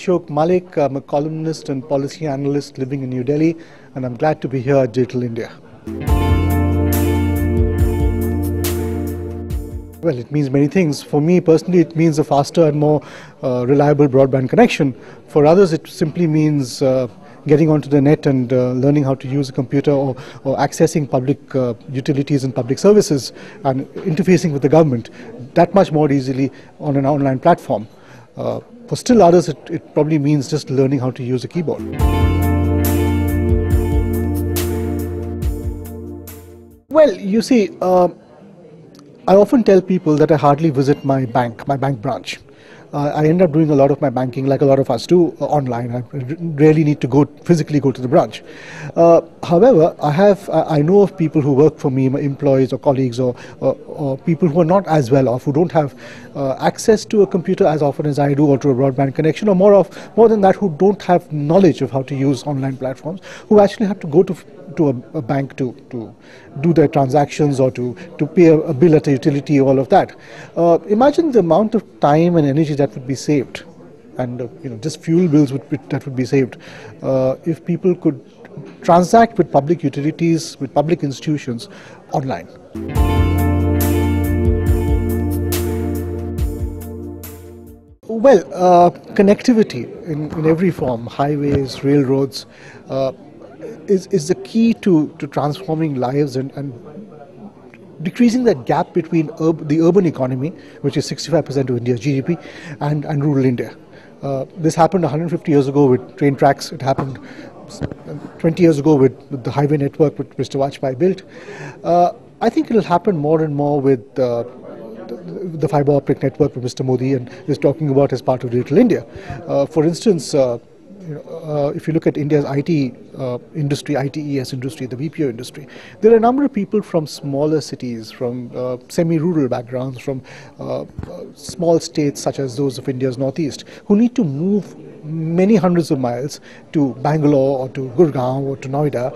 Ashok Malik. I'm a columnist and policy analyst living in New Delhi, and I'm glad to be here at Digital India. Well, it means many things. For me personally, it means a faster and more reliable broadband connection. For others, it simply means getting onto the net and learning how to use a computer or accessing public utilities and public services and interfacing with the government that much more easily on an online platform. For still others, it probably means just learning how to use a keyboard. Well, you see, I often tell people that I hardly visit my bank branch. I end up doing a lot of my banking, like a lot of us do, online. I rarely need to physically go to the branch. However, I know of people who work for me, my employees or colleagues or people who are not as well off, who don't have access to a computer as often as I do, or to a broadband connection, or more than that, who don't have knowledge of how to use online platforms, who actually have to go to a bank to do their transactions or to pay a bill at a utility, all of that. Imagine the amount of time and energy that would be saved, and just fuel bills that would be saved if people could transact with public utilities, with public institutions online. Well, connectivity in every form, highways, railroads, is the key to transforming lives and decreasing that gap between the urban economy, which is 65% of India's GDP, and rural India. This happened 150 years ago with train tracks. It happened 20 years ago with the highway network which Mr. Vajpayee built. I think it will happen more and more with the fiber optic network that Mr. Modi is talking about as part of Digital India. For instance, if you look at India's IT industry, ITES industry, the BPO industry, there are a number of people from smaller cities, from semi-rural backgrounds, from small states such as those of India's northeast, who need to move many hundreds of miles to Bangalore or to Gurgaon or to Noida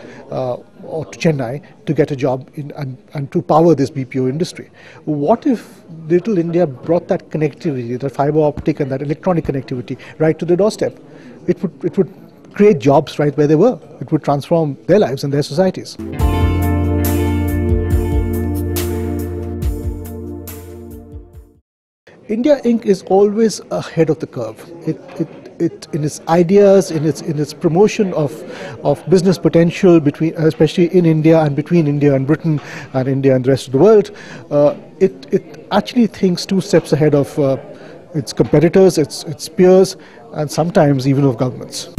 or to Chennai to get a job and to power this BPO industry. What if Digital India brought that connectivity, that fiber optic and that electronic connectivity right to the doorstep? It would create jobs right where they were. It would transform their lives and their societies. India Inc. is always ahead of the curve. It in its ideas, in its promotion of business potential especially in India and between India and Britain and India and the rest of the world, it actually thinks 2 steps ahead of its competitors, its peers, and sometimes even of governments.